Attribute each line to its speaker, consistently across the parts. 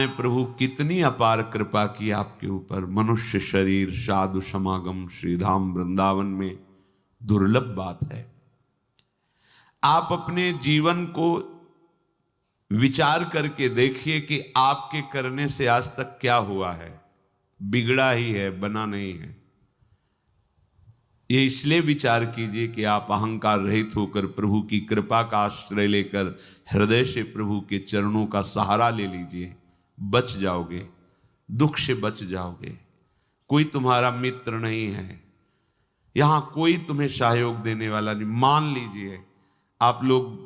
Speaker 1: प्रभु कितनी अपार कृपा की आपके ऊपर। मनुष्य शरीर साधु समागम श्रीधाम वृंदावन में दुर्लभ बात है। आप अपने जीवन को विचार करके देखिए कि आपके करने से आज तक क्या हुआ है। बिगड़ा ही है, बना नहीं है। ये इसलिए विचार कीजिए कि आप अहंकार रहित होकर प्रभु की कृपा का आश्रय लेकर हृदय से प्रभु के चरणों का सहारा ले लीजिए। बच जाओगे, दुख से बच जाओगे। कोई तुम्हारा मित्र नहीं है, यहां कोई तुम्हें सहयोग देने वाला नहीं। मान लीजिए आप लोग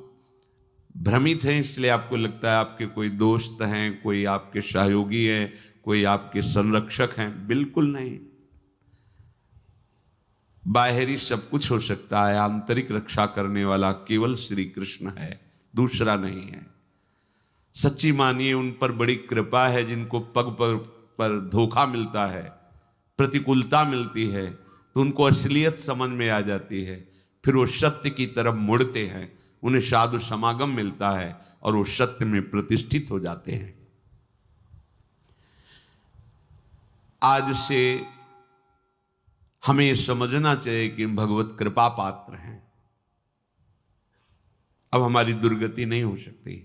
Speaker 1: भ्रमित हैं, इसलिए आपको लगता है आपके कोई दोस्त हैं, कोई आपके सहयोगी हैं, कोई आपके संरक्षक हैं। बिल्कुल नहीं। बाहरी सब कुछ हो सकता है, आंतरिक रक्षा करने वाला केवल श्री कृष्ण है, दूसरा नहीं है। सच्ची मानिए उन पर बड़ी कृपा है जिनको पग पर धोखा मिलता है, प्रतिकूलता मिलती है, तो उनको असलियत समझ में आ जाती है। फिर वो सत्य की तरफ मुड़ते हैं, उन्हें साधु समागम मिलता है और वो सत्य में प्रतिष्ठित हो जाते हैं। आज से हमें समझना चाहिए कि भगवत कृपा पात्र हैं। अब हमारी दुर्गति नहीं हो सकती,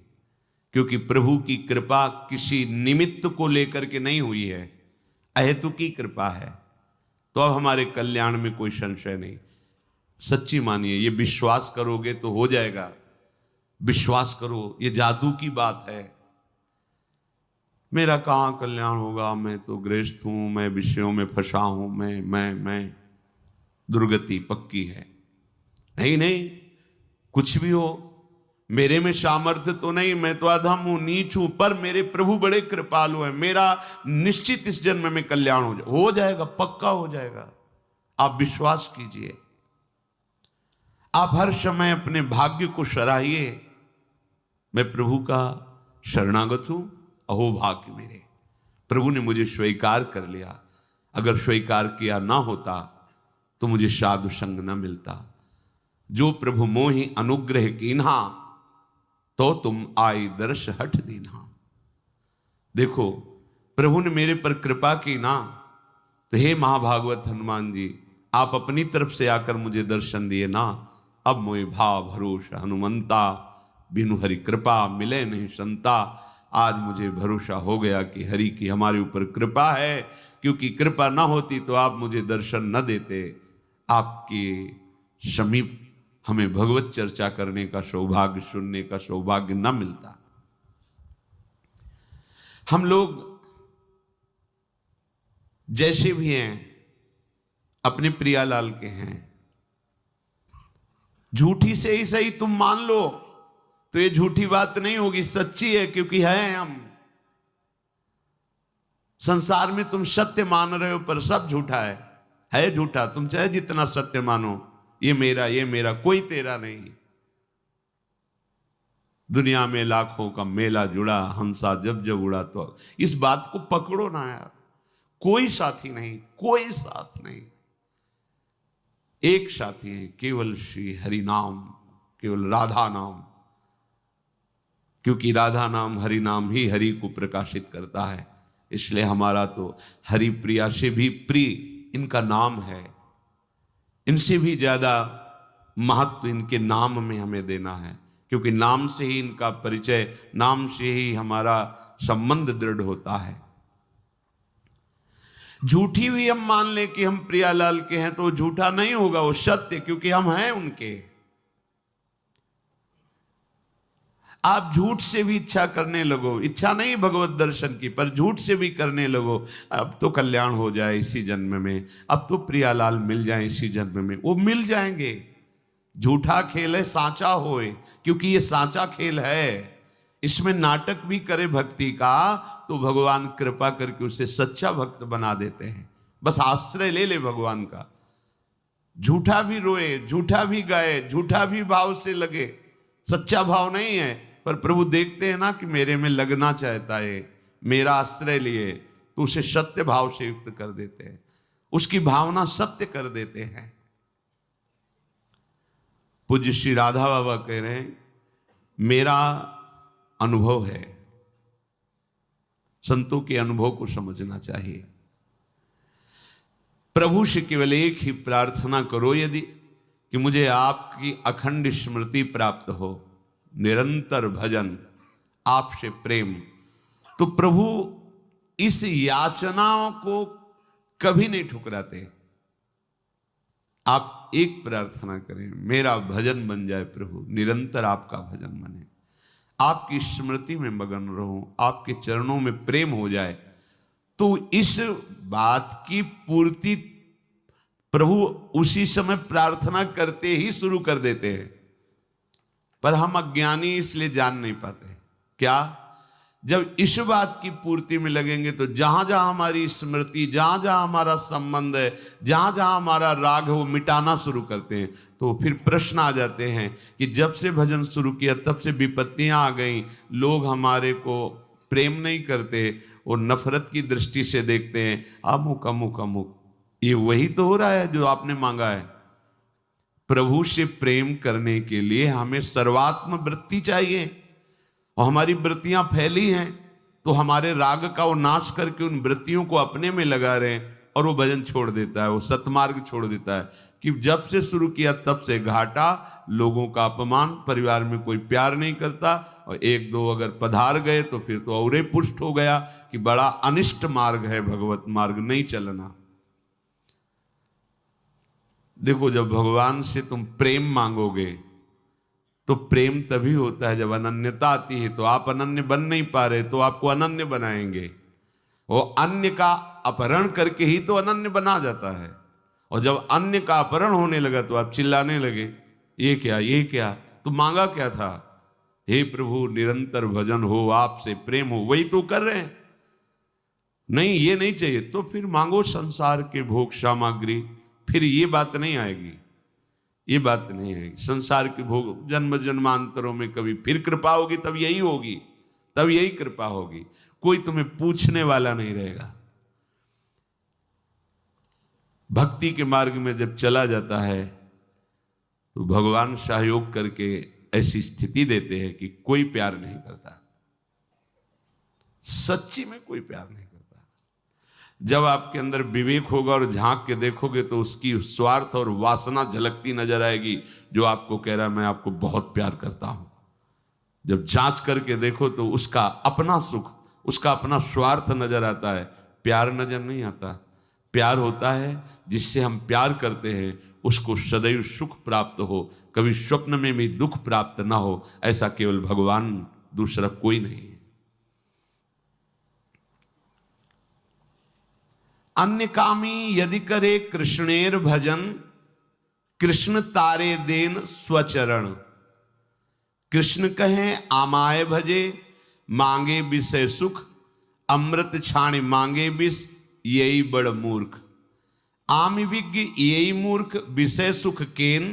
Speaker 1: क्योंकि प्रभु की कृपा किसी निमित्त को लेकर के नहीं हुई है, अहेतुकी कृपा है। तो अब हमारे कल्याण में कोई संशय नहीं। सच्ची मानिए, ये विश्वास करोगे तो हो जाएगा। विश्वास करो, ये जादू की बात है। मेरा कहाँ कल्याण होगा, मैं तो गृहस्थ हूं, मैं विषयों में फंसा हूं, मैं दुर्गति पक्की है। नहीं नहीं, कुछ भी हो, मेरे में सामर्थ्य तो नहीं, मैं तो अधम हूं, नीच हूं, पर मेरे प्रभु बड़े कृपालु हैं। मेरा निश्चित इस जन्म में कल्याण हो जाएगा, पक्का हो जाएगा। आप विश्वास कीजिए। आप हर समय अपने भाग्य को सराहिए। मैं प्रभु का शरणागत हूं, अहो भाग्य मेरे, प्रभु ने मुझे स्वीकार कर लिया। अगर स्वीकार किया ना होता तो मुझे साधु संग न मिलता। जो प्रभु मोहि अनुग्रह कीन्हा, तो तुम आई दर्श हठ दीन्हा। देखो, प्रभु ने मेरे पर कृपा की ना, तो हे महाभागवत हनुमान जी, आप अपनी तरफ से आकर मुझे दर्शन दिए ना। अब मोहि भाव भरोसा हनुमंता, बिनु हरि कृपा मिले नहीं संता। आज मुझे भरोसा हो गया कि हरि की हमारे ऊपर कृपा है, क्योंकि कृपा ना होती तो आप मुझे दर्शन न देते। आपके समीप हमें भगवत चर्चा करने का सौभाग्य, सुनने का सौभाग्य न मिलता। हम लोग जैसे भी हैं अपने प्रियालाल के हैं। झूठी से ही सही तुम मान लो तो ये झूठी बात नहीं होगी, सच्ची है, क्योंकि है हम। संसार में तुम सत्य मान रहे हो पर सब झूठा है झूठा। तुम चाहे जितना सत्य मानो, ये मेरा, कोई तेरा नहीं। दुनिया में लाखों का मेला जुड़ा, हंसा जब जब उड़ा। तो इस बात को पकड़ो ना यार। कोई साथी नहीं, कोई साथ नहीं। एक साथी है, केवल श्री हरि नाम, केवल राधा नाम। क्योंकि राधा नाम, हरि नाम ही हरि को प्रकाशित करता है। इसलिए हमारा तो हरि प्रिया से भी प्रिय इनका नाम है। इनसे भी ज्यादा महत्व इनके नाम में हमें देना है, क्योंकि नाम से ही इनका परिचय, नाम से ही हमारा संबंध दृढ़ होता है। झूठी भी हम मान ले कि हम प्रियालाल के हैं तो झूठा नहीं होगा, वो सत्य, क्योंकि हम हैं उनके। आप झूठ से भी इच्छा करने लगो, इच्छा नहीं भगवत दर्शन की, पर झूठ से भी करने लगो, अब तो कल्याण हो जाए इसी जन्म में, अब तो प्रियालाल मिल जाए इसी जन्म में। वो मिल जाएंगे। झूठा खेल है साचा होए, क्योंकि ये साचा खेल है। इसमें नाटक भी करे भक्ति का तो भगवान कृपा करके उसे सच्चा भक्त बना देते हैं। बस आश्रय ले ले भगवान का। झूठा भी रोए, झूठा भी गाए, झूठा भी भाव से लगे, सच्चा भाव नहीं है, पर प्रभु देखते हैं ना कि मेरे में लगना चाहता है, मेरा आश्रय लिए, तो उसे सत्य भाव से युक्त कर देते हैं, उसकी भावना सत्य कर देते हैं। पूज्य श्री राधा बाबा कह रहे हैं, मेरा अनुभव है संतों के अनुभव को समझना चाहिए। प्रभु से केवल एक ही प्रार्थना करो यदि कि मुझे आपकी अखंड स्मृति प्राप्त हो, निरंतर भजन, आपसे प्रेम, तो प्रभु इस याचनाओं को कभी नहीं ठुकराते। आप एक प्रार्थना करें, मेरा भजन बन जाए प्रभु, निरंतर आपका भजन बने, आपकी स्मृति में मगन रहूं, आपके चरणों में प्रेम हो जाए, तो इस बात की पूर्ति प्रभु उसी समय प्रार्थना करते ही शुरू कर देते हैं। पर हम अज्ञानी इसलिए जान नहीं पाते। क्या? जब इस बात की पूर्ति में लगेंगे तो जहां जहां हमारी स्मृति, जहां जहां हमारा संबंध है, जहां जहां हमारा राग है, वो मिटाना शुरू करते हैं। तो फिर प्रश्न आ जाते हैं कि जब से भजन शुरू किया तब से विपत्तियां आ गई, लोग हमारे को प्रेम नहीं करते, वो नफरत की दृष्टि से देखते हैं, अमुक अमुक अमुक। ये वही तो हो रहा है जो आपने मांगा है। प्रभु से प्रेम करने के लिए हमें सर्वात्म वृत्ति चाहिए, और हमारी वृत्तियां फैली हैं तो हमारे राग का वो नाश करके उन वृत्तियों को अपने में लगा रहे हैं, और वो भजन छोड़ देता है, वो सतमार्ग छोड़ देता है। कि जब से शुरू किया तब से घाटा, लोगों का अपमान, परिवार में कोई प्यार नहीं करता, और एक दो अगर पधार गए तो फिर तो और पुष्ट हो गया कि बड़ा अनिष्ट मार्ग है, भगवत मार्ग नहीं चलना। देखो, जब भगवान से तुम प्रेम मांगोगे तो प्रेम तभी होता है जब अनन्यता आती है। तो आप अनन्य बन नहीं पा रहे तो आपको अनन्य बनाएंगे। वो अन्य का अपहरण करके ही तो अनन्य बना जाता है, और जब अन्य का अपहरण होने लगा तो आप चिल्लाने लगे, ये क्या, ये क्या, तो मांगा क्या था? हे प्रभु, निरंतर भजन हो, आपसे प्रेम हो, वही तो कर रहे हैं। नहीं, ये नहीं चाहिए तो फिर मांगो संसार के भोग सामग्री, फिर ये बात नहीं आएगी, ये बात नहीं आएगी। संसार के भोग जन्म जन्मांतरों में कभी फिर कृपा होगी, तब यही होगी, तब यही कृपा होगी। कोई तुम्हें पूछने वाला नहीं रहेगा। भक्ति के मार्ग में जब चला जाता है तो भगवान सहयोग करके ऐसी स्थिति देते हैं कि कोई प्यार नहीं करता, सच्ची में कोई प्यार नहीं करता। जब आपके अंदर विवेक होगा और झांक के देखोगे तो उसकी स्वार्थ और वासना झलकती नजर आएगी, जो आपको कह रहा है मैं आपको बहुत प्यार करता हूं। जब जांच करके देखो तो उसका अपना सुख, उसका अपना स्वार्थ नजर आता है, प्यार नजर नहीं आता। प्यार होता है जिससे हम प्यार करते हैं उसको सदैव सुख प्राप्त हो, कभी स्वप्न में भी दुख प्राप्त ना हो, ऐसा केवल भगवान, दूसरा कोई नहीं है। अन्य कामी यदि करे कृष्णेर भजन, कृष्ण तारे देन स्वचरण। कृष्ण कहें आमाय भजे, मांगे विषय सुख, अमृत छाण मांगे विष, यही बड़ मूर्ख। आम विज्ञ यही मूर्ख, विषय सुख केन,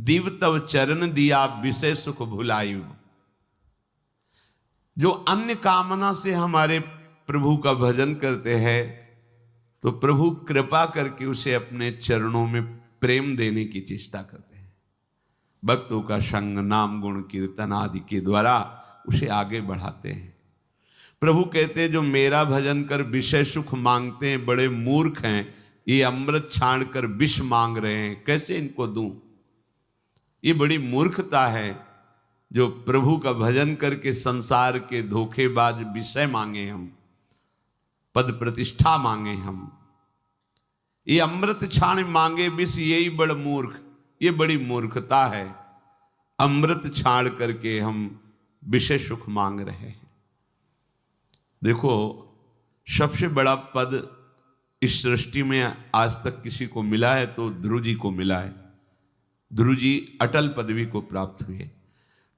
Speaker 1: दिव तव चरण दिया विषय सुख भुलायु। जो अन्य कामना से हमारे प्रभु का भजन करते हैं तो प्रभु कृपा करके उसे अपने चरणों में प्रेम देने की चेष्टा करते हैं। भक्तों का संग, नाम, गुण, कीर्तन आदि के द्वारा उसे आगे बढ़ाते हैं। प्रभु कहते हैं जो मेरा भजन कर विषय सुख मांगते हैं बड़े मूर्ख हैं, ये अमृत छाण कर विष मांग रहे हैं, कैसे इनको दूं? ये बड़ी मूर्खता है जो प्रभु का भजन करके संसार के धोखेबाज विषय मांगे, हम पद प्रतिष्ठा मांगे, हम ये अमृत छाण मांगे विष, यही बड़ मूर्ख, ये बड़ी मूर्खता है। अमृत छाण करके हम विषय सुख मांग रहे हैं। देखो, सबसे बड़ा पद इस सृष्टि में आज तक किसी को मिला है तो ध्रुव जी को मिला है। ध्रुव जी अटल पदवी को प्राप्त हुए।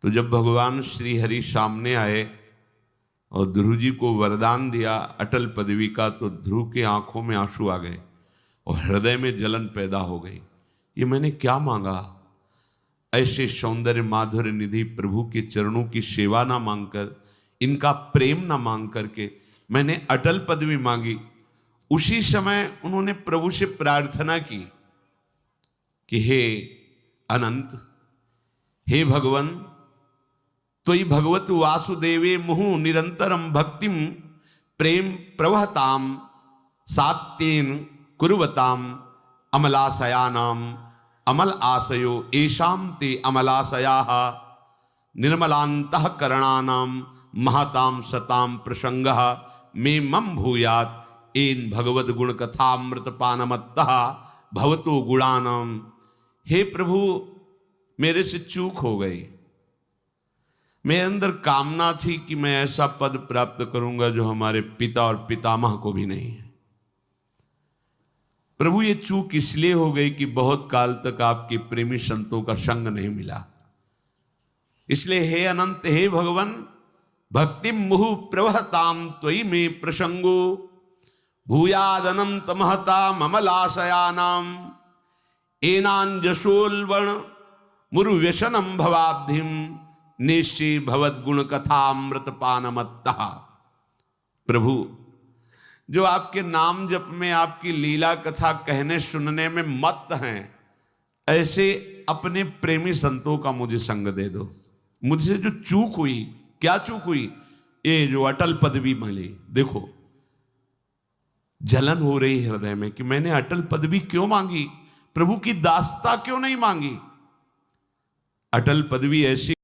Speaker 1: तो जब भगवान श्री हरि सामने आए और ध्रुव जी को वरदान दिया अटल पदवी का, तो ध्रुव के आंखों में आंसू आ गए और हृदय में जलन पैदा हो गई। ये मैंने क्या मांगा? ऐसे सौंदर्य माधुर्य निधि प्रभु के चरणों की सेवा ना मांगकर, इनका प्रेम ना मांग करके मैंने अटल पदवी मांगी। उसी समय उन्होंने प्रभु से प्रार्थना की कि हे अनंत, हे भगवन, तो ही भगवत वासुदेवे मुहु निरंतरम भक्तिम प्रेम प्रवहताम सात्येन कुर्वताम अमलाशयानाम अमल आशयो एषाम ते अमलाशयाः निर्मलान्तःकरणानाम महताम सताम प्रसंगः मे मम भूयात् एन भगवद गुण कथामृत पानमत्तः भवतो गुणानाम। हे प्रभु, मेरे से चूक हो गई। मेरे अंदर कामना थी कि मैं ऐसा पद प्राप्त करूंगा जो हमारे पिता और पितामह को भी नहीं है। प्रभु, ये चूक इसलिए हो गई कि बहुत काल तक आपके प्रेमी संतों का संग नहीं मिला। इसलिए हे अनंत, हे भगवान, भक्ति मुहु प्रवहताम त्वयि में प्रसंगो भूयाद अनंत महता ममलाशयानाम एनांजसोल्वण मुरु व्यसनम भवाब्धिम निश्चि भवद गुण कथामृत पानमत्तः। प्रभु, जो आपके नाम जप में, आपकी लीला कथा कहने सुनने में मत्त हैं, ऐसे अपने प्रेमी संतों का मुझे संग दे दो। मुझसे जो चूक हुई, क्या चूक हुई? ये जो अटल पदवी मिली, देखो जलन हो रही हृदय में कि मैंने अटल पदवी क्यों मांगी, प्रभु की दासता क्यों नहीं मांगी। अटल पदवी ऐसी